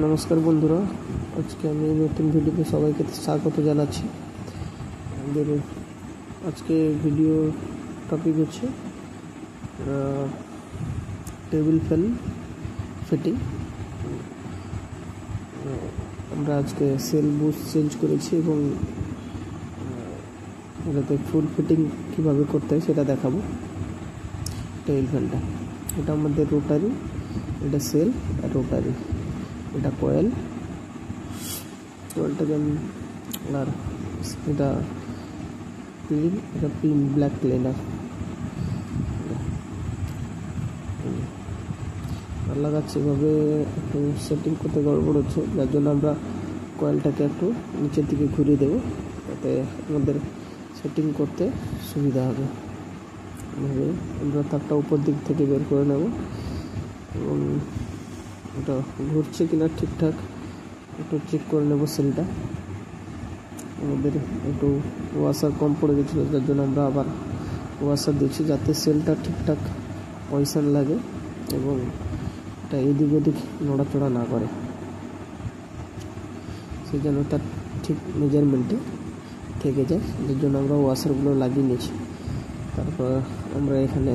নমস্কার বন্ধুরা, আজকে আমি নতুন ভিডিওতে সবাইকে স্বাগত জানাচ্ছি। আমাদের আজকে ভিডিও টপিক হচ্ছে টেবিল ফ্যান ফিটিং। আমরা আজকে সেল বুশ চেঞ্জ করেছি এবং এটাতে ফুল ফিটিং কীভাবে করতে হয় সেটা দেখাবো। টেবিল ফ্যানটা এটা আমাদের রোটারি, এটা সেল আর রোটারি, এটা কোয়েলটা যেমন, আর এটা পিন, এটা পিন ব্ল্যাক ক্লিনার লাগাচ্ছে। এভাবে একটু সেটিং করতে গড়বড় হচ্ছে, যার জন্য আমরা কয়েলটাকে একটু নিচের দিকে ঘুরিয়ে দেবো, যাতে আমাদের সেটিং করতে সুবিধা হবে। এভাবে আমরা তারটা উপর দিক থেকে বের করে নেব এবং ওটা ঘুরছে কিনা ঠিকঠাক একটু চেক করে নেব। সেলটা আমাদের একটু ওয়াশার কম পড়ে গেছিলো, যার জন্য আমরা আবার ওয়াশার দিচ্ছি, যাতে সেলটা ঠিকঠাক পয়সা লাগে এবং এটা এদিক ওদিক নড়াচড়া না করে, সেই জন্য তার ঠিক মেজারমেন্টে থেকে যায়। যার জন্য আমরা ওয়াশারগুলো লাগিয়ে নিয়েছি। তারপর আমরা এখানে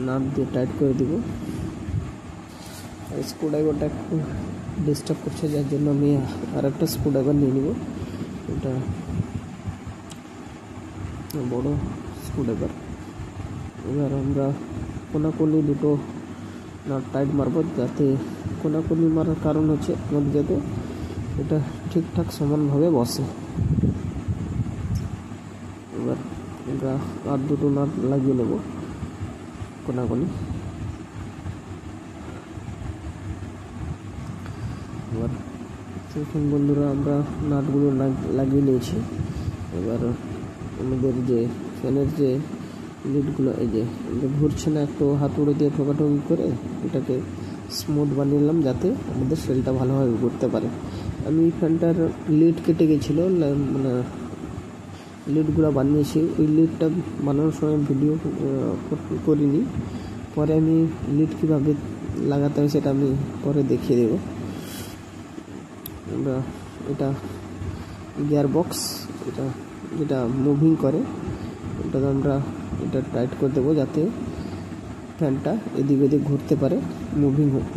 নাট দিয়ে টাইট করে দিব। স্ক্রুড্রাইভারটা একটু ডিস্টার্ব করছে, যার জন্য আমি আর একটা স্ক্রুড্রাইভার নিয়ে নিব। এটা বড় স্ক্রুড্রাইভার। এবার আমরা কোনাকুনি দুটো নাট টাইট মারব, যাতে কোনাকুনি মারার কারণ হচ্ছে আমাদের যাতে এটা ঠিকঠাক সমানভাবে বসে। এবার আমরা আর দুটো নাট লাগিয়ে নেব কোনাকুনি। এবার দেখুন বন্ধুরা, আমরা নাটগুলো লাগিয়ে নিয়েছি। এবার আমাদের যে ফ্যানের যে লিডগুলো, এই যে ঘুরছে না, একটু হাতুড়ি দিয়ে ঠোকাঠুকি করে এটাকে স্মুথ বানিয়ে নিলাম, যাতে আমাদের সেলটা ভালোভাবে ঘুরতে পারে। আমি ফ্যানটার লিড কেটে গেছিলো, মানে লিডগুলো বানিয়েছি। ওই লিডটা বানানোর সময় ভিডিও করিনি, পরে আমি লিড কীভাবে লাগাতে হয় সেটা আমি পরে দেখিয়ে দেবো। আমরা এটা গিয়ার বক্স, এটা যেটা মুভিং করে, ওটাকে আমরা এটা টাইট করে দেবো, যাতে ফ্যানটা এদিক ওদিক ঘুরতে পারে,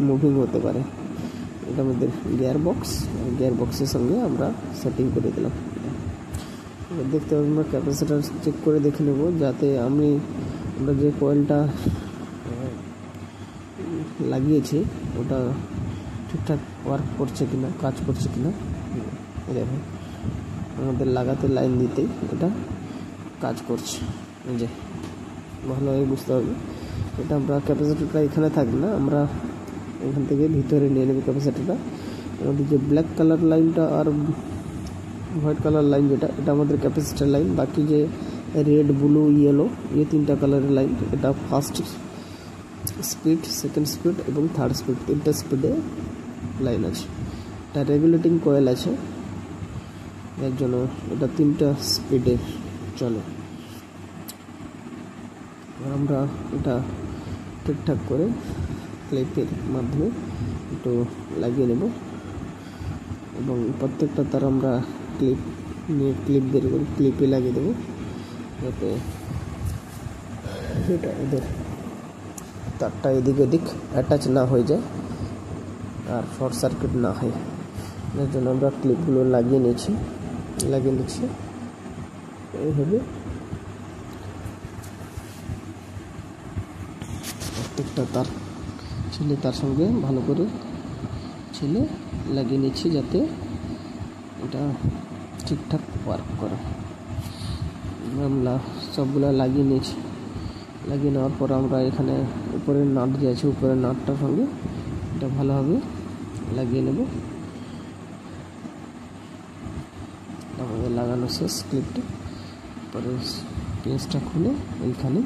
মুভিং হতে পারে। এটা আমাদের গিয়ার বক্সের সঙ্গে আমরা সেটিং করে দিলাম। এবার দেখতে হবে, আমরা ক্যাপাসিটার চেক করে দেখে নেব, যাতে আমরা যে কয়েলটা লাগিয়েছি ওটা ঠিকঠাক ওয়ার্ক করছে কিনা, কাজ করছে কিনা। দেখুন, আমাদের লাগাতে লাইন দিতেই এটা কাজ করছে, যে ভালোভাবে বুঝতে হবে। এটা আমরা ক্যাপাসিটারটা এখানে থাকবে না, আমরা এখান থেকে ভিতরে নিয়ে নেব ক্যাপাসিটারটা। আমাদের যে ব্ল্যাক কালার লাইনটা আর হোয়াইট কালার লাইন, এটা আমাদের ক্যাপাসিটার লাইন। বাকি যে রেড, ব্লু, ইয়েলো, এই তিনটা কালারের লাইন, এটা ফার্স্ট স্পিড, সেকেন্ড স্পিড এবং থার্ড স্পিড, তিনটা স্পিডে লাইন আছে। এটা রেগুলেটিং কয়েল আছে, এর জন্য এটা তিনটা স্পিডে চলে। আমরা এটা ঠিকঠাক করে ক্লিপের মাধ্যমে একটু লাগিয়ে নেব এবং প্রত্যেকটা তার আমরা ক্লিপ বের করে ক্লিপে লাগিয়ে দেবো, যাতে এটা এদের তারটা এদিক ওদিক অ্যাটাচ না হয়ে যায় আর শর্ট সার্কিট না হয়। এর জন্য আমরা ক্লিপগুলো লাগিয়ে নিচ্ছি এইভাবে প্রত্যেকটা তার সঙ্গে ভালো করে লাগিয়ে নিচ্ছি, যাতে এটা ঠিকঠাক ওয়ার্ক করে। আমরা সবগুলো লাগিয়ে নিয়েছি। লাগিয়ে নেওয়ার পর আমরা এখানে উপরের নাট যে আছে, উপরের নাটটার সঙ্গে এটা ভালোভাবে লাগিয়ে নেব। আমাদের লাগানো শেষ ক্লিপটা। পরে পেঁচটা খুলে এইখানে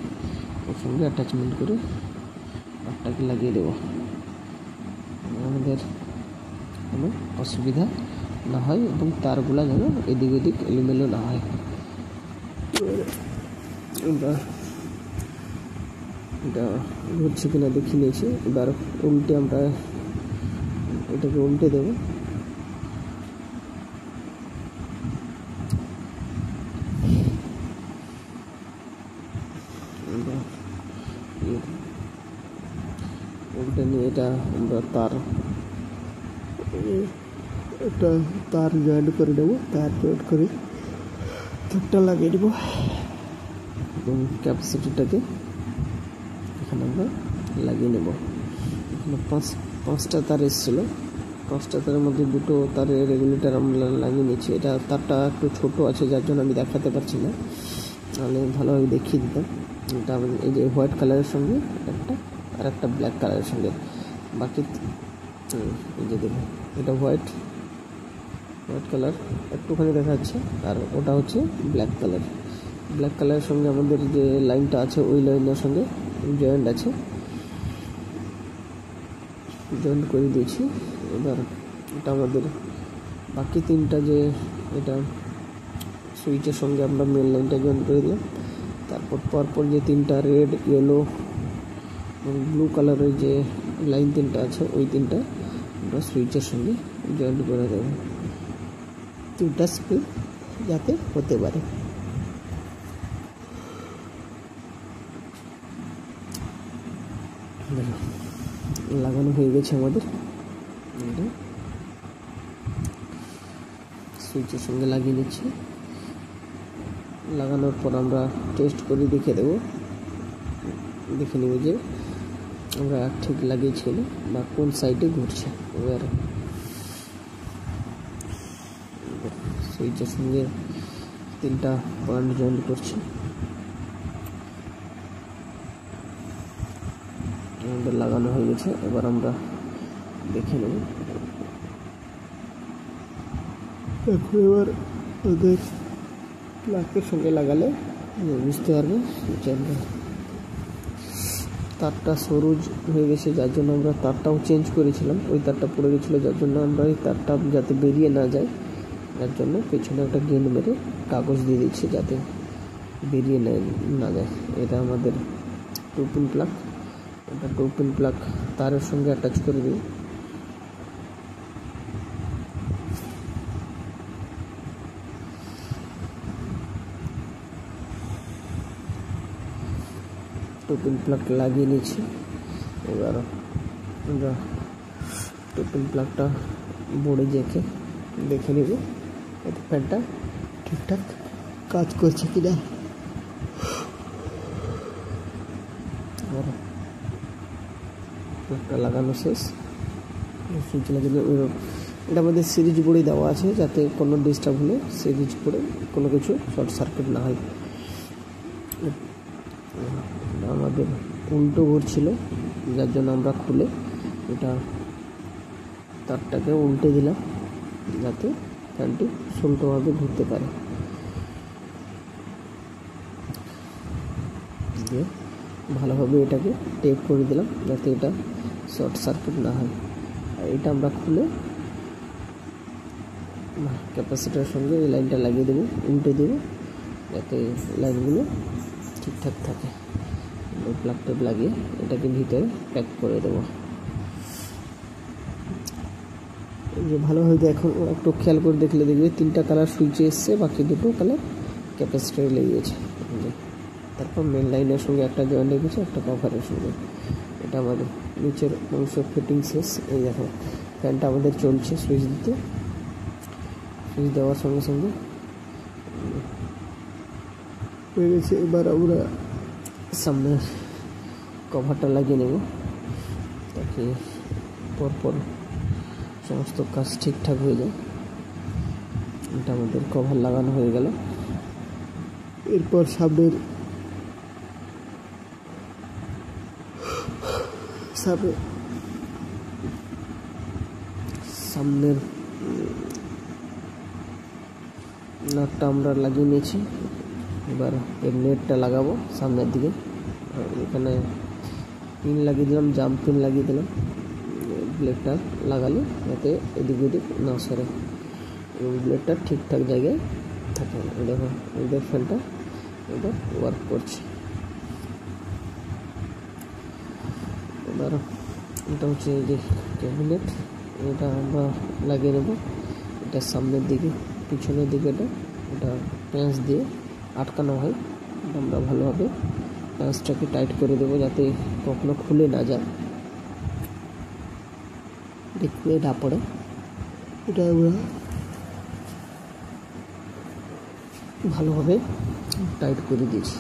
ওর সঙ্গে অ্যাটাচমেন্ট করে নাটটাকে লাগিয়ে দেব, আমাদের কোনো অসুবিধা না হয় এবং তারগুলো যেন এদিক ওদিক এলোমেলো না হয়। আমরা এটা ঘুরছে কিনা দেখে নিয়েছি। এবার উল্টে আমরা এটাকে উল্টে দেবো। উল্টে নিয়ে এটা আমরা তার জয়েন্ট করে দেবো। তার জয়েন্ট করে তারটা লাগিয়ে দেবো এবং ক্যাপাসিটিটাকে এখানে আমরা লাগিয়ে নেব। এখানে পাঁচটা তার এসেছিলো, 5টা তারের মধ্যে 2টো তারের রেগুলেটর আমরা লাগিয়ে নিচ্ছি। এটা তারটা একটু ছোটো আছে, যার জন্য আমি দেখাতে পারছি না, তাহলে ভালোভাবে দেখিয়ে দিতাম। এটা এই যে হোয়াইট কালারের সঙ্গে একটা আর একটা ব্ল্যাক কালারের সঙ্গে, বাকি এই যে দেখুন এটা হোয়াইট কালার একটুখানি দেখা যাচ্ছে, আর ওটা হচ্ছে ব্ল্যাক কালারের সঙ্গে আমাদের যে লাইনটা আছে ওই লাইনের সঙ্গে জয়েন্ট আছে, জয়েন্ট করে দিয়েছি। এবার এটা আমাদের বাকি 3টা যে এটা সুইচের সঙ্গে আমরা মেন লাইনটা জয়েন্ট করে দিলাম। তারপর পরপর যে 3টা রেড, ইয়েলো এবং ব্লু কালারের যে লাইন 3টা আছে ওই 3টা আমরা সুইচের সঙ্গে জয়েন্ট করে দেবো, 3টা স্ক্রু যাতে হতে পারে। লাগানো হয়ে গেছে আমাদের, সুইচের সঙ্গে লাগিয়ে নিচ্ছি। লাগানোর পর আমরা টেস্ট করে দেখে নেব যে আমরা ঠিক লাগিয়েছি বা কোন সাইডে ঘুরছে। এবার সুইচের সঙ্গে 3টা পয়েন্ট জয়েন্ট করছি। আমাদের লাগানো হয়ে গেছে, এবার আমরা দেখে নেব। এবার ওদের প্লাগের সঙ্গে লাগালে বুঝতে পারবে যে তারটা সরু হয়ে গেছে, যার জন্য আমরা তারটাও চেঞ্জ করেছিলাম। ওই তারটা পড়ে গেছিলো, যার জন্য আমরা এই তারটা যাতে বেরিয়ে না যায়, যার জন্য পেছনে একটা গেন্ড মেরে কাগজ দিয়ে দিচ্ছি যাতে বেরিয়ে না যায়। এটা আমাদের 2 পিন প্লাগ, এটা 2 পিন প্লাগ তারের সঙ্গে অ্যাটাচ করে দিই। টু-পিন প্লাগ লাগিয়ে নিচ্ছি। এবার আমরা 2 পিন প্লাগটা বোর্ডে দেখে নেব এতে ফ্যানটা ঠিকঠাক কাজ করছে কিনা। প্লাগটা লাগানো শেষ, সুইচ লাগিয়ে এটা আমাদের সিরিজ বোর্ডে দেওয়া আছে, যাতে কোনো ডিস্টার্ব হলে সিরিজ বোর্ডে কোনো কিছু শর্ট সার্কিট না হয়। আমাদের উল্টো ঘুরছিল, যার জন্য আমরা খুলে এটা তারটাকে উল্টে দিলাম যাতে ফ্যানটি উল্টোভাবে ঘুরতে পারে। দিয়ে ভালোভাবে এটাকে টেপ করে দিলাম যাতে এটা শর্ট সার্কিট না হয়। আর এটা আমরা খুলে ক্যাপাসিটারের সঙ্গে এই লাইনটা লাগিয়ে দেবো, উল্টে দেবো যাতে লাইনগুলো ঠিকঠাক থাকে। প্লাগ টেপ লাগিয়ে এটাকে ভিতরে প্যাক করে দেবো। যে ভালোভাবে এখন একটু খেয়াল করে দেখলে দেখবে 3টা কালার সুইচে এসছে, বাকি 2টো কালার ক্যাপাসিটারে লেগেছে। তারপর মেন লাইনের সঙ্গে একটা জয়েন্ট রেখেছে, একটা কভারের সঙ্গে। এটা আমাদের নিচের অংশ ফিটিং শেষ। এই দেখো ফ্যানটা আমাদের চলছে, সুইচ দেওয়ার সঙ্গে সঙ্গে হয়ে গেছে। এবার আমরা সামনে কভারটা লাগিয়ে নেব, তাকে পরপর সমস্ত কাজ ঠিকঠাক হয়ে যায়। এটা আমাদের কভার লাগানো হয়ে গেল। এরপর সামনের নাটটা আমরা লাগিয়ে নিয়েছি। এবার এর নেটটা লাগাবো সামনের দিকে। এখানে পিন লাগিয়ে দিলাম, জাম্প পিন লাগিয়ে দিলাম। ব্লেডটা লাগালে যাতে এদিক ওদিক না সরে এবং ব্লেডটা ঠিকঠাক জায়গায় থাকে। দেখো এদের ফ্যানটা এবার ওয়ার্ক করছে। এবার এটা হচ্ছে এই যে ক্যাবিনেট, এটা আমরা লাগিয়ে নেব। এটা সামনের দিকে পিছনের দিকে এটা প্যাঁচ দিয়ে আটকানো হয়। এটা আমরা ভালোভাবে প্যাঁচটাকে টাইট করে দেবো যাতে কখনো খুলে না যায়, দেখতে না পড়ে। এটা আমরা ভালোভাবে টাইট করে দিয়েছি।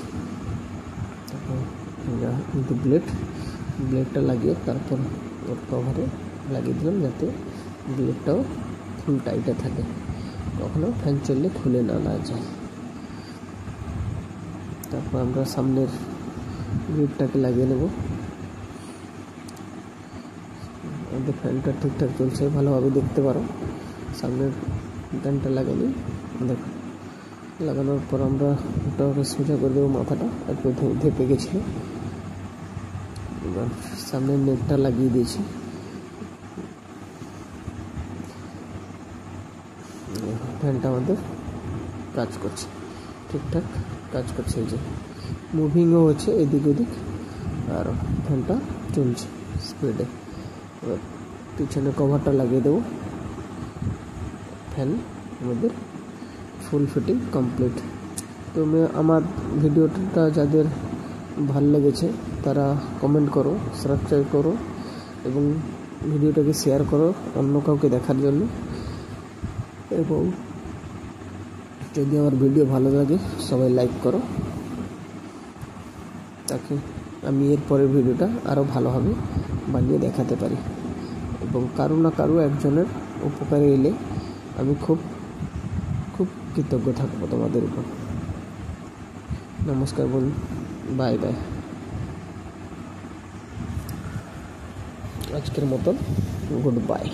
তারপর আমরা কিন্তু ব্লেডটা লাগিয়ে তারপর ওর কভারে লাগিয়ে দিলাম যাতে ব্লেডটাও ফুল টাইটে থাকে, কখনো ফ্যান চললে খুলে না যায়। তারপর আমরা সামনের গ্রিপটাকে লাগিয়ে নেব। আমাদের ফ্যানটা ঠিকঠাক চলছে, ভালোভাবে দেখতে পারো। সামনের ফ্যানটা লাগানি দেখো, লাগানোর পর আমরা ওটাকে সোজা করে দেবো, মাথাটা একটু ধেপে গেছিলো। এবার সামনের নেটটা লাগিয়ে দিয়েছি। ফ্যানটা আমাদের কাজ করছে, ঠিকঠাক কাজ করছে। এই যে মুভিংও হচ্ছে এদিক ওদিক, আর ফ্যানটা চলছে স্পিডে। এবার পিছনে কভারটা লাগিয়ে দেবো। ফ্যান আমাদের ফুল ফিটিং কমপ্লিট। তো আমার ভিডিওটা যাদের ভালো লেগেছে তারা কমেন্ট করো, সাবস্ক্রাইব করো এবং ভিডিওটাকে শেয়ার করো অন্য কাউকে দেখার জন্য। এবং যদি আমার ভিডিও ভালো লাগে সবাই লাইক করো, তাকে আমি এর পরের ভিডিওটা আরও ভালোভাবে বানিয়ে দেখাতে পারি এবং কারো না কারো একজনের উপকারে এলে আমি খুব কৃতজ্ঞ থাকবো তোমাদের উপর। নমস্কার বলুন, বাই বাই। আজকের মতন গুড বাই।